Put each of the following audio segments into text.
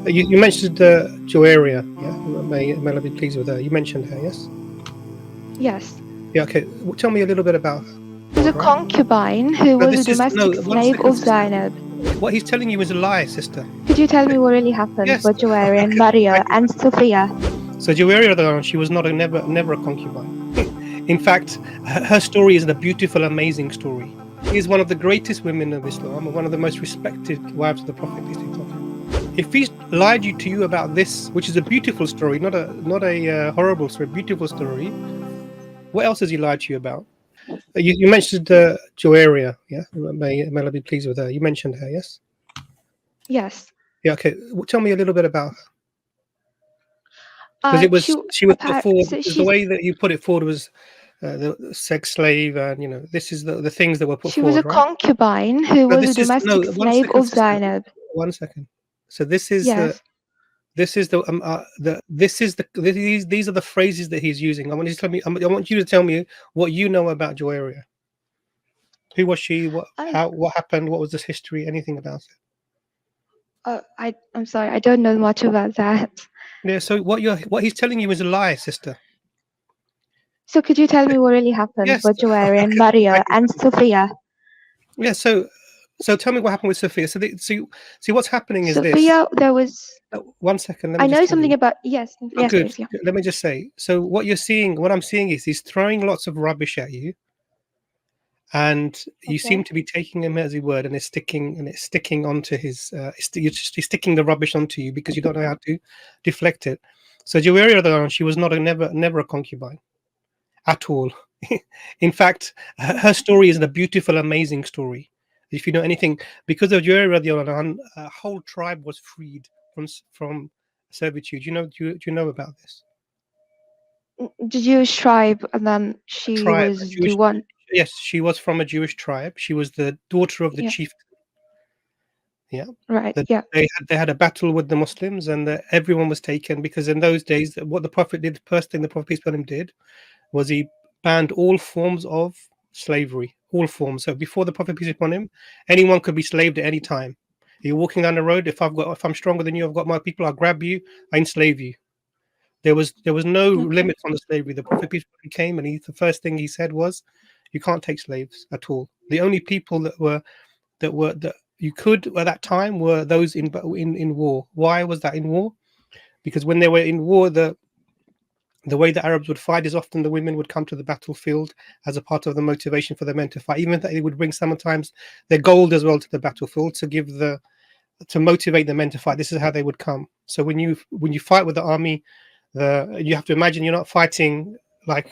You mentioned Joaria, yeah? May I be pleased with her? You mentioned her, yes? Yes. Yeah, okay. Tell me a little bit about her. She was a Right? concubine who No, was a this is no. domestic One slave second, of sister. Zainab. What he's telling you is a lie, sister. Could you tell me what really happened Yes. with Joaria and Okay. Maria and Sophia? So Joaria, though, she was not never a concubine. In fact, her story is a beautiful, amazing story. She is one of the greatest women of Islam and one of the most respected wives of the Prophet, peace be upon him. If he lied to you about this, which is a beautiful story, not a horrible story, beautiful story, what else has he lied to you about? You mentioned Joaria, yeah? May I be pleased with her? You mentioned her, yes? Yes. Yeah, okay. Tell me a little bit about her. Because she was put forward, So because the way that you put it forward was the sex slave, and this is the things that were put she was a forward, right? concubine who No, was a this is no. domestic One slave second, of sister. Zainab. 1 second. So this is Yes. these are the phrases that he's using. I want you to tell me. I want you to tell me what you know about Joaria. Who was she? What happened? What was this history? Anything about it? I'm sorry, I don't know much about that. Yeah. So what he's telling you is a lie, sister. So could you tell me what really happened Yes. with Joaria and I Maria can. and Sophia? Yeah. So tell me what happened with Sophia. See what's happening is this. Sophia, there was. 1 second. Let I me just know tell something you. about. Yes, Oh, yes, good. please, yeah. Let me just say. So what I'm seeing is he's throwing lots of rubbish at you, and you seem Okay. to be taking him as his word, and it's sticking onto his. He's sticking the rubbish onto you because you don't know how to deflect it. So Joaria, though, she was never a concubine at all. In fact, her story is a beautiful, amazing story. If you know anything, because of Joaria, a whole tribe was freed from servitude. Do you know about this? The Jewish tribe, and then A she tribe, a was the Jewish. one. Yes, she was from a Jewish tribe. She was the daughter of the Yeah, chief. Yeah, right. that Yeah. they had a battle with the Muslims, and everyone was taken because in those days, what the Prophet did, the first thing the Prophet peace be upon him did, was he banned all forms of slavery, all forms. So before the Prophet peace be upon him, anyone could be slaved at any time. You're walking down the road. If I'm stronger than you, I've got my people. I'll grab you. I enslave you. There was no Okay. limits on the slavery. The Prophet peace be upon him came, and the first thing he said was, "You can't take slaves at all." The only people that you could at that time were those in war. Why was that in war? Because when they were in war, the way the Arabs would fight is often the women would come to the battlefield as a part of the motivation for the men to fight. Even that they would bring sometimes their gold as well to the battlefield to motivate the men to fight. This is how they would come. So when you fight with the army, you have to imagine you're not fighting like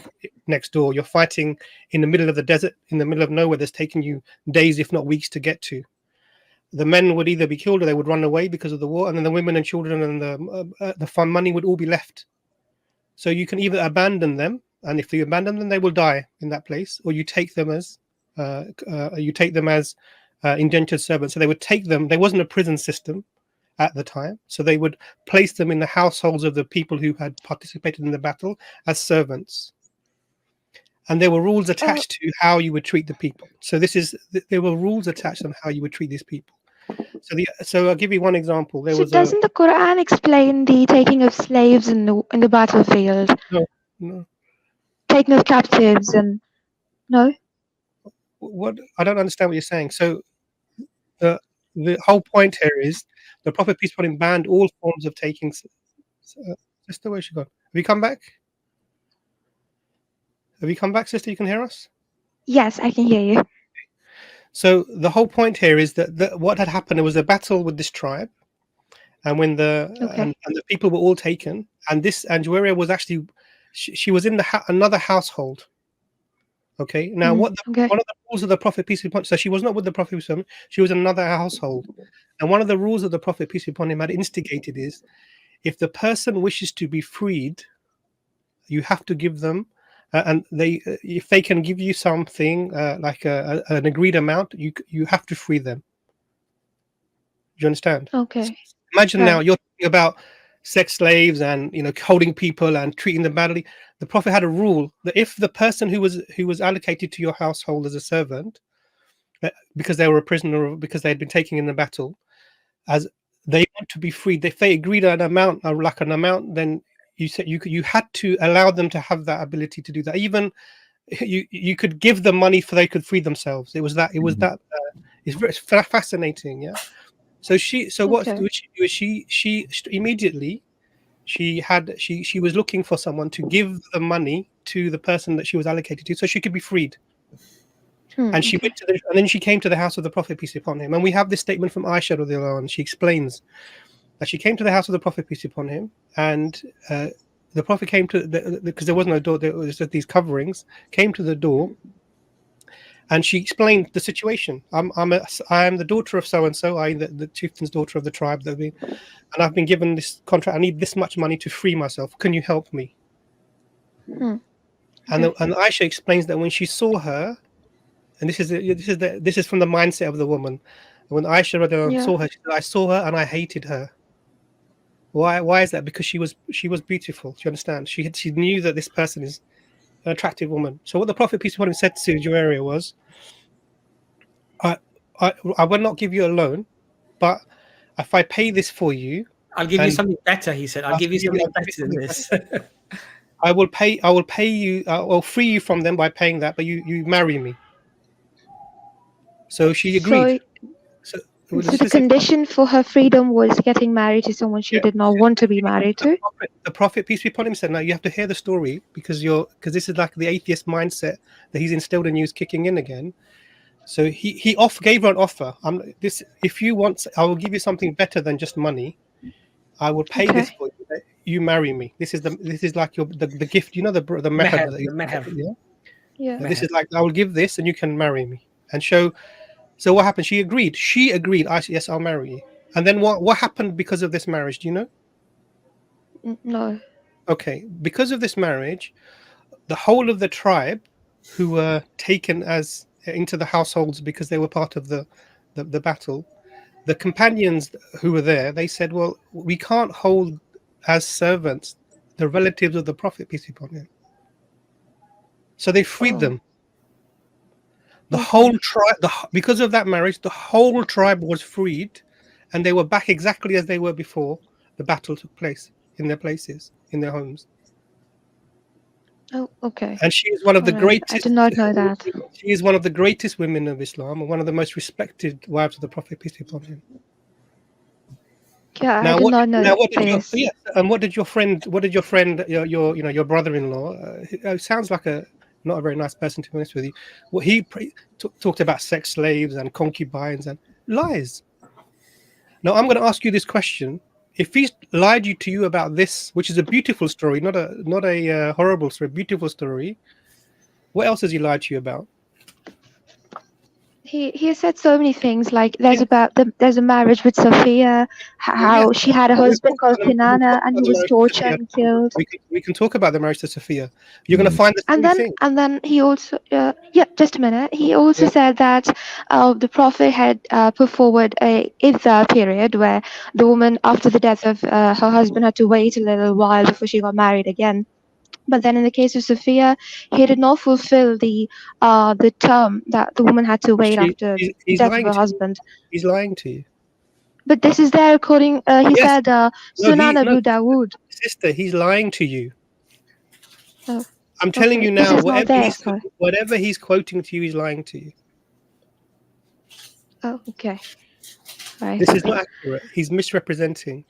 next door. You're fighting in the middle of the desert, in the middle of nowhere. That's taking you days, if not weeks, to get to. The men would either be killed or they would run away because of the war, and then the women and children and the fun money would all be left. So you can either abandon them, and if you abandon them, they will die in that place, or you take them as indentured servants. So they would take them. There wasn't a prison system at the time, so they would place them in the households of the people who had participated in the battle as servants. And there were rules Oh, attached to how you would treat the people. So there were rules attached on how you would treat these people. So I'll give you one example. There so was a doesn't the Quran explain the taking of slaves in the battlefield, no, no. taking of captives, and no? What I don't understand what you're saying. So the the whole point here is the Prophet peace be upon him banned all forms of taking. Sister, where's she gone? Have you come back? Have you come back, sister? You can hear us. Yes, I can hear you. So the whole point here is that what had happened, there was a battle with this tribe, and when Okay. and the people were all taken, and Juwaria was actually she was in another household. Okay, now Okay. one of the rules of the Prophet peace be upon him, so she was not with the Prophet peace be upon him, she was in another household, and one of the rules of the Prophet peace be upon him had instigated is if the person wishes to be freed, you have to give them. And if they can give you something like an agreed amount, you have to free them. Do you understand? Okay. Imagine now Right. you're talking about sex slaves and holding people and treating them badly. The Prophet had a rule that if the person who was allocated to your household as a servant, because they were a prisoner or because they had been taken in the battle, as they want to be freed. If they agreed on an amount, then you said you had to allow them to have that ability to do that. Even you could give them money for they could free themselves. It was that. It's very fascinating. Yeah. So what Okay. she do is she immediately she was looking for someone to give the money to the person that she was allocated to, so she could be freed. And she Okay. went and then she came to the house of the Prophet, peace be upon him. And we have this statement from Aisha radiallahu anha. She explains that she came to the house of the Prophet, peace be upon him, and the Prophet came to because there was no door, there was just these coverings, came to the door, and she explained the situation. I am the daughter of so and so, I the chieftain's daughter of the tribe and I've been given this contract. I need this much money to free myself. Can you help me? Okay. And Aisha explains that when she saw her, and this is from the mindset of the woman. When Aisha radiallahu anha Yeah. saw her, she said, I saw her and I hated her. Why is that? Because she was beautiful. Do you understand? She knew that this person is an attractive woman. So what the Prophet peace be upon him said to Juwairiya was, I, I will not give you a loan, but if I pay this for you, I'll give you and something better. He said, "I'll give you something better than this." I will pay you. I'll free you from them by paying that, but you marry me. So she agreed. So, So so the condition for her freedom was getting married to someone she did not want to be married to. The Prophet peace be upon him said, "Now you have to hear the story because this is like the atheist mindset that he's instilled in you is kicking in again." So he gave her an offer. If you want, I will give you something better than just money. I will pay this for you. You marry me. This is like the gift. You know the Meher, meher. the meher. Yeah. This is like I will give this and you can marry me. And so what happened? She agreed. I said, yes, I'll marry you. And then what happened because of this marriage? Do you know? No. Okay, because of this marriage, the whole of the tribe who were taken as into the households because they were part of the battle, the companions who were there, they said, well, we can't hold as servants the relatives of the Prophet, peace be upon him. So they freed them. The whole tribe, because of that marriage, the whole tribe was freed, and they were back exactly as they were before the battle took place in their places, in their homes. Oh, okay. And she is one of the greatest. I did not know that. She is one of the greatest women of Islam and one of the most respected wives of the Prophet, peace be upon him. Yeah, I did not know this. What did your friend, your brother-in-law? Sounds like not a very nice person, to be honest with you. Well, he talked about sex slaves and concubines and lies. Now I'm going to ask you this question: if he's lied to you about this, which is a beautiful story, not a horrible story, beautiful story, what else has he lied to you about? He said so many things, like there's a marriage with Sophia, how she had a husband called Kinana and he was tortured and killed. We can talk about the marriage to Sophia. You're going to find the same thing. And then he also just a minute. He also said that the Prophet had put forward a iddah period where the woman after the death of her husband had to wait a little while before she got married again. But then in the case of Sophia, he did not fulfill the term that the woman had to wait after the death of her husband. He's lying to you. But this is there according, he said, Sunan Abu Dawood. Sister, he's lying to you. Oh, I'm telling you now, whatever whatever he's quoting to you, he's lying to you. Oh, okay. Right. This is not accurate. He's misrepresenting.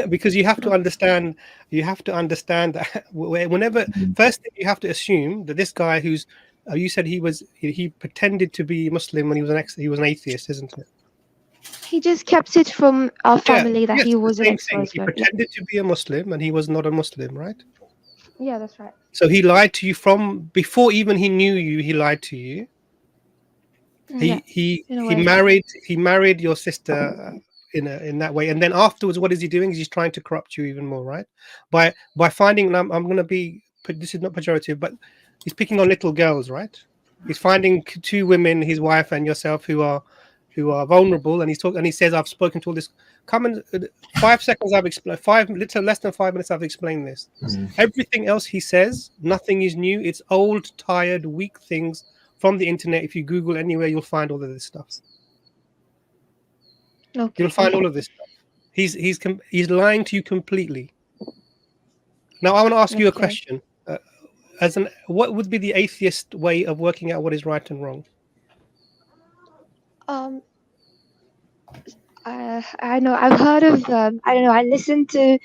Because you have to understand that whenever first thing you have to assume that this guy who's you said he pretended to be Muslim when he was an atheist, isn't it? He just kept it from our family that he was an ex-Muslim. He pretended to be a Muslim and he was not a Muslim, right? Yeah, that's right. So he lied to you from before even he knew you. He lied to you. He married your sister in that way, and then afterwards, what is he doing? He's trying to corrupt you even more, right? By finding, I'm going to be, this is not pejorative, but he's picking on little girls, right? He's finding two women, his wife and yourself, who are vulnerable, and he says, I've spoken to all this. Come in 5 seconds. I've explained less than 5 minutes. I've explained this. Everything else he says, nothing is new. It's old, tired, weak things from the internet. If you Google anywhere, you'll find all of this stuff. Okay. You'll find all of this stuff. He's lying to you completely. Now, I want to ask you a Okay. question. What would be the atheist way of working out what is right and wrong? Um, I know I've heard of I don't know, I listened to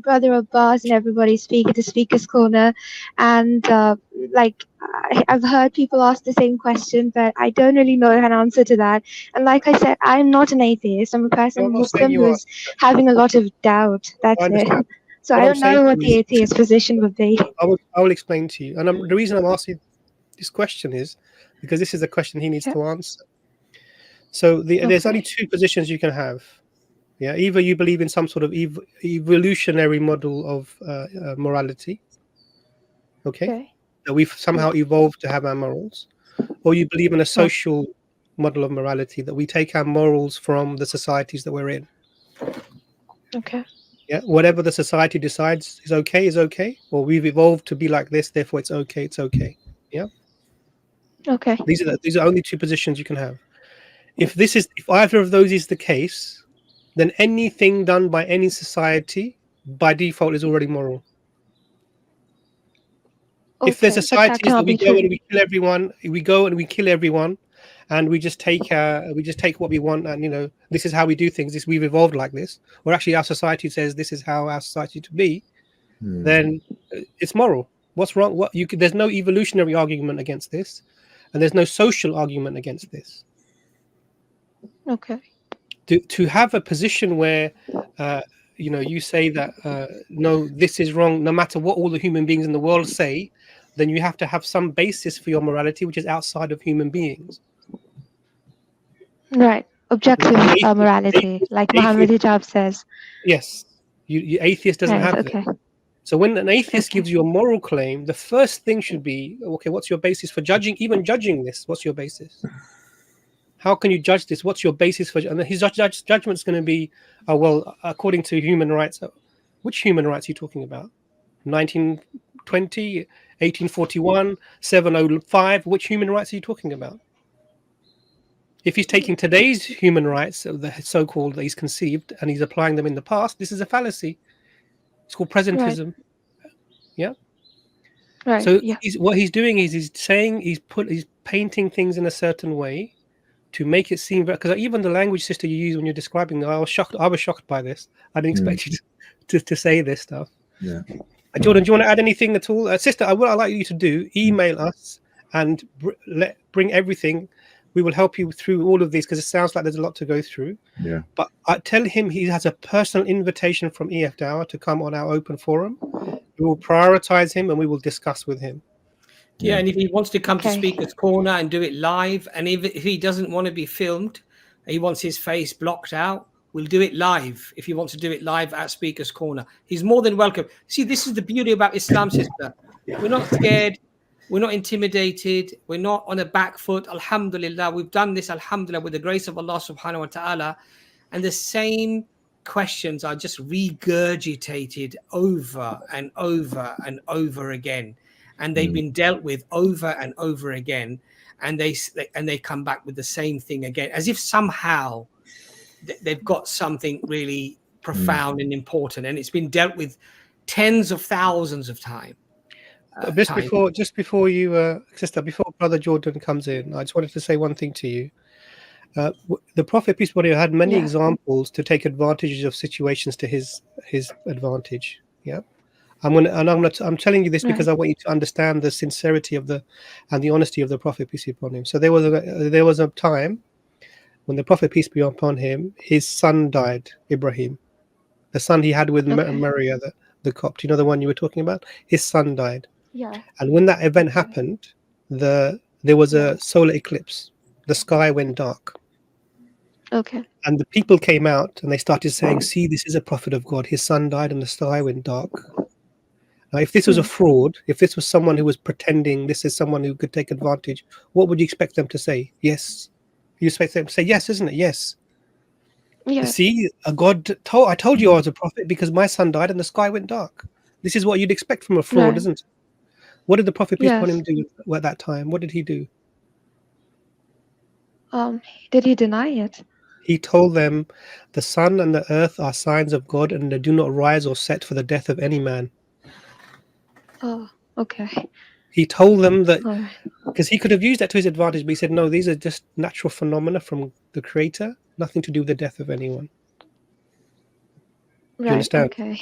Brother Abbas and everybody speak at the speaker's corner, and like I've heard people ask the same question, but I don't really know an answer to that. And like I said, I'm not an atheist. I'm a No, I'm not saying Muslim you are. who's having a lot of doubt. I That's it. understand. So What I I'm don't saying know to what you the is, atheist position would be. I will explain to you. And the reason I'm asking this question is because this is a question he needs Yeah. to answer. So there's only Okay. two positions you can have. Yeah, either you believe in some sort of evolutionary model of morality, okay, Okay. that we've somehow Yeah. evolved to have our morals, or you believe in a Oh, social model of morality that we take our morals from the societies that we're in. okay. Yeah, whatever the society decides is okay, or we've evolved to be like this, therefore it's okay. It's okay. Yeah, Okay. these are only two positions you can have. If either of those is the case, then anything done by any society by default is already moral. If there's Okay. But that societies that cannot we be go true. and we kill everyone, we go and we kill everyone, and we just take what we want, and this is how we do things. We've evolved like this, or actually our society says this is how our society to be. Then it's moral. What's wrong? There's no evolutionary argument against this, and there's no social argument against this. Okay. To have a position where you say that no, this is wrong, no matter what all the human beings in the world say, then you have to have some basis for your morality which is outside of human beings. Right. Yeah, Objective morality, atheist, like Muhammad atheist, Hijab says. yes, atheist doesn't Right. have this. Okay. So when an atheist Okay. gives you a moral claim, the first thing should be, okay, what's your basis for judging this? What's your basis? How can you judge this? What's your basis for? And his judgment is going to be, oh well, according to human rights. Which human rights are you talking about? 1920, 1841, 705. Which human rights are you talking about? If he's taking today's human rights, the so-called that he's conceived, and he's applying them in the past, this is a fallacy. It's called Right. presentism. Yeah. Right. So Yeah. what he's doing is he's saying he's painting things in a certain way to make it seem, because even the language sister you use when you're describing them, I was shocked by this. I didn't expect you to say this stuff. Yeah. Jordan, do you want to add anything at all? Sister, what I'd like you to do, email us and bring everything. We will help you through all of these because it sounds like there's a lot to go through. Yeah. But I tell him he has a personal invitation from EFDawah to come on our open forum. We will prioritize him and we will discuss with him. Yeah, and if he wants to come to Okay. Speaker's Corner and do it live, and if he doesn't want to be filmed, he wants his face blocked out, we'll do it live. If he wants to do it live at Speaker's Corner, he's more than welcome. See, this is the beauty about Islam, sister. We're not scared. We're not intimidated. We're not on a back foot. Alhamdulillah, we've done this, alhamdulillah, with the grace of Allah subhanahu wa ta'ala. And the same questions are just regurgitated over and over and over again. And they've been dealt with over and over again. And they come back with the same thing again, as if somehow they've got something really profound and important. And it's been dealt with tens of thousands of times. Just before you, sister, before Brother Jordan comes in, I just wanted to say one thing to you. The Prophet, peace be upon him, had many examples to take advantage of situations to his advantage. Yeah, I'm telling you this because I want you to understand the sincerity of and the honesty of the Prophet, peace be upon him. So there was a time when the Prophet, peace be upon him, his son died, Ibrahim, the son he had with Maria, the Copt. You know the one you were talking about. His son died. Yeah. And when that event happened, there was a solar eclipse. The sky went dark. Okay. And the people came out and they started saying, see, this is a prophet of God. His son died and the sky went dark. Now, if this was a fraud, if this was someone who was pretending this is someone who could take advantage, what would you expect them to say? Yes. You expect them to say, yes, isn't it? Yes. Yeah. See, I told you I was a prophet because my son died and the sky went dark. This is what you'd expect from a fraud, isn't it? What did the Prophet, peace upon him, do at that time? What did he do? Did he deny it? He told them, "The sun and the earth are signs of God, and they do not rise or set for the death of any man." Oh, okay. He told them that All right. because he could have used that to his advantage, but he said, "No, these are just natural phenomena from the Creator, nothing to do with the death of anyone." Do you Right. understand? Okay.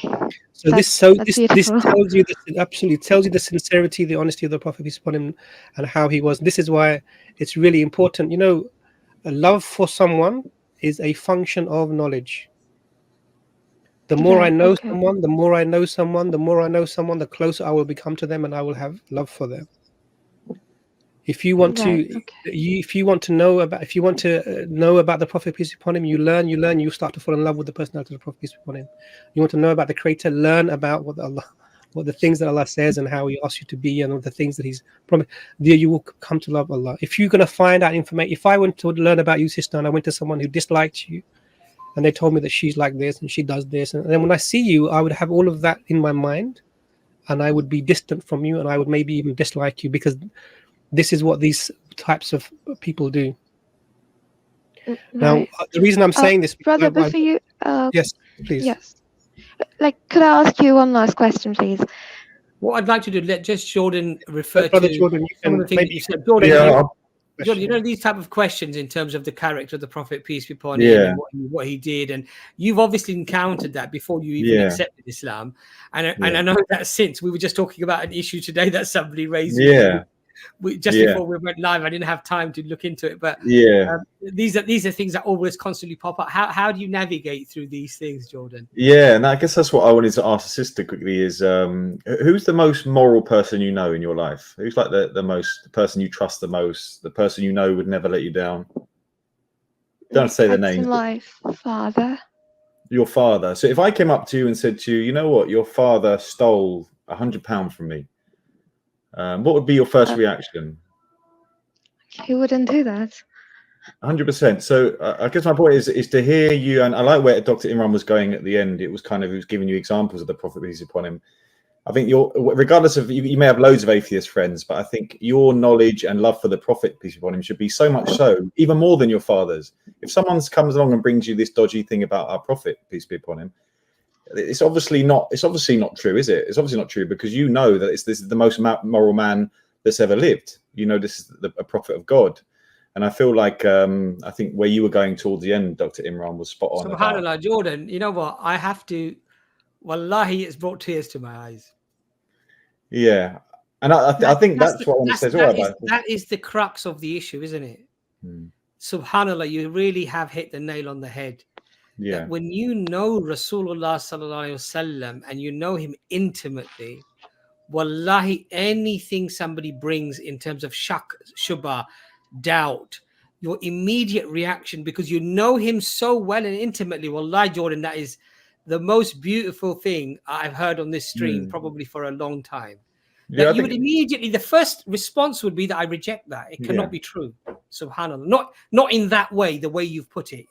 So That's this beautiful. tells you this absolutely tells you the sincerity, the honesty of the Prophet peace upon him, and how he was. This is why it's really important. You know, a love for someone is a function of knowledge. The more I Right. know Okay. someone, the more I know someone, the more I know someone, the closer I will become to them, and I will have love for them. If you want Right. to, Okay. if you want to know about, if you want to know about the Prophet peace be upon him, you learn, you start to fall in love with the personality of the Prophet peace be upon him. You want to know about the Creator, learn about what the things that Allah says and how He asks you to be, and all the things that He's promised. There, you will come to love Allah. If you're going to find out information, if I went to learn about you, sister, and I went to someone who disliked you, and they told me that she's like this and she does this, and then when I see you, I would have all of that in my mind, and I would be distant from you, and I would maybe even dislike you, because this is what these types of people do. Now, Right. the reason I'm saying this, because Brother, before you, yes, please, yes. Like, could I ask you one last question, please? What I'd like to do, let just Jordan refer Brother to Jordan, you some of the can things that maybe you said. Jordan, maybe you Yeah, Jordan, you question. know these type of questions in terms of the character of the Prophet, peace be upon him, yeah, and what he did, and you've obviously encountered that before you even yeah, accepted Islam, and yeah, I know that since we were just talking about an issue today that somebody raised with you. yeah, Just yeah, before we went live, I didn't have time to look into it, but yeah. these are things that always constantly pop up. How do you navigate through these things, Jordan? Yeah, and I guess that's what I wanted to ask the sister quickly is who's the most moral person you know in your life? Who's like the person you trust the most, the person you know would never let you down? Don't have to say their Facts names, in but life, father. your father. So if I came up to you and said to you, you know what, your father stole £100 from me, what would be your first Uh, reaction? he wouldn't do that. 100%. So I guess my point is to hear you, and I like where Dr. Imran was going at the end. It was kind of, he was giving you examples of the Prophet peace upon him. I think regardless of, you may have loads of atheist friends, but I think your knowledge and love for the Prophet peace upon him should be so much so, even more than your father's. If someone comes along and brings you this dodgy thing about our Prophet peace be upon him, it's obviously not true, is it? It's obviously not true, because you know that this is the most moral man that's ever lived. You know, this is a prophet of God. And I feel like I think where you were going towards the end, Dr. Imran, was spot on. SubhanAllah, Jordan, you know what? I have to, wallahi, it's brought tears to my eyes. Yeah. And I think that's what I want to say as well. That is the crux of the issue, isn't it? SubhanAllah, you really have hit the nail on the head. Yeah. That when you know Rasulullah sallallahu alaihi wasallam and you know him intimately, wallahi, anything somebody brings in terms of shak, shubha, doubt, your immediate reaction, because you know him so well and intimately, wallahi, Jordan, that is the most beautiful thing I've heard on this stream probably for a long time. Yeah, That you would immediately, the first response would be that I reject that. It cannot be true. Subhanallah. Not in that way, the way you've put it.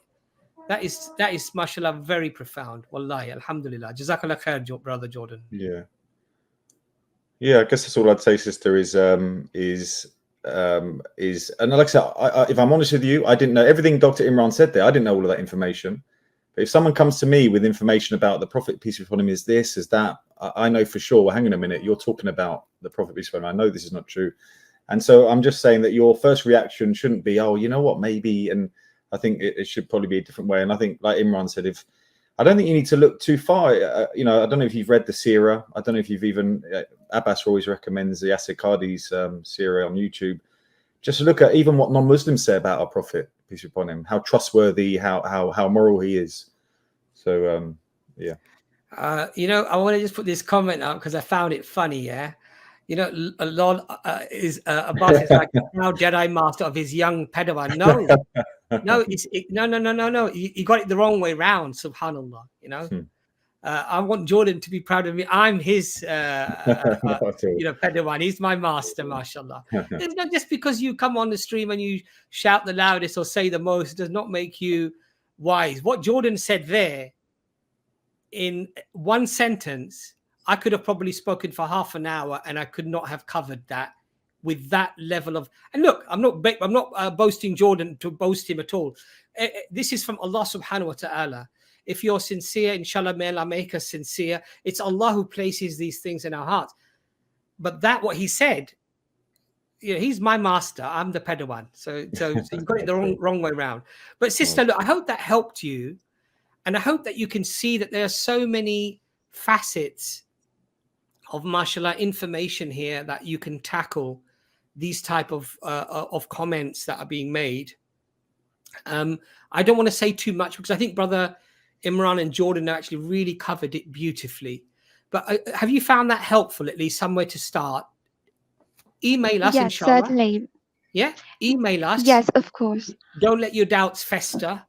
That is, mashallah, very profound. Wallahi, alhamdulillah. Jazakallah khair, brother Jordan. Yeah. Yeah, I guess that's all I'd say, sister, and like I said, if I'm honest with you, I didn't know everything Dr. Imran said there. I didn't know all of that information. But if someone comes to me with information about the Prophet, peace be upon him, is this, is that, I know for sure, well, hang on a minute, you're talking about the Prophet, peace be upon him. I know this is not true. And so I'm just saying that your first reaction shouldn't be, oh, you know what, maybe. And I think it should probably be a different way. And I think, like Imran said, I don't think you need to look too far. I don't know if you've read the Seerah. I don't know if you've even, Abbas always recommends the Yasir Qadi's Seerah on YouTube. Just look at even what non-Muslims say about our Prophet, peace be upon him, how trustworthy, how moral he is. So, yeah. I want to just put this comment up because I found it funny, yeah? A lot Abbas is like a proud Jedi master of his young Padawan. No, no. You got it the wrong way round, subhanallah, I want Jordan to be proud of me. I'm his, Padawan. He's my master, mashallah. It's not just because you come on the stream and you shout the loudest or say the most, it does not make you wise. What Jordan said there, in one sentence, I could have probably spoken for half an hour and I could not have covered that with that level of. And look, I'm not boasting Jordan to boast him at all. This is from Allah subhanahu wa ta'ala. If you're sincere, inshallah, may Allah make us sincere. It's Allah who places these things in our hearts. But that, what he said, you know, he's my master. I'm the Padawan. So you've got it the wrong way around. But sister, look, I hope that helped you. And I hope that you can see that there are so many facets of, mashallah, information here that you can tackle these type of comments that are being made. I don't want to say too much because I think Brother Imran and Jordan actually really covered it beautifully. But have you found that helpful, at least somewhere to start? Email us, Yes, inshallah. certainly. Yeah, email us. Yes, of course. Don't let your doubts fester.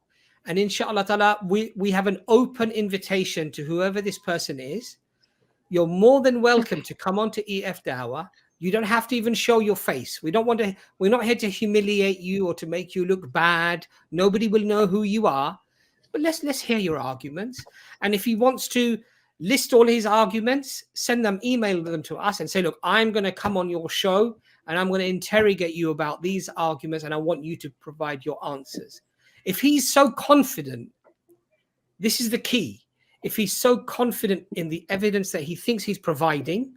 And inshallah ta'ala, we have an open invitation to whoever this person is. You're more than welcome to come on to EFDawah. You don't have to even show your face. We're not here to humiliate you or to make you look bad. Nobody will know who you are. But let's hear your arguments. And if he wants to list all his arguments, email them to us and say, look, I'm going to come on your show and I'm going to interrogate you about these arguments and I want you to provide your answers. If he's so confident, this is the key. If he's so confident in the evidence that he thinks he's providing,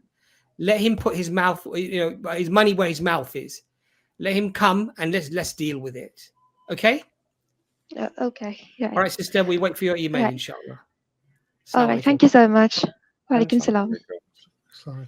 let him put his mouth, his money where his mouth is. Let him come and let's deal with it. Okay? Okay. Yeah. All right, sister, we wait for your email, Right. inshallah. All right. Thank you so much. Wa alaikum salam. Sorry.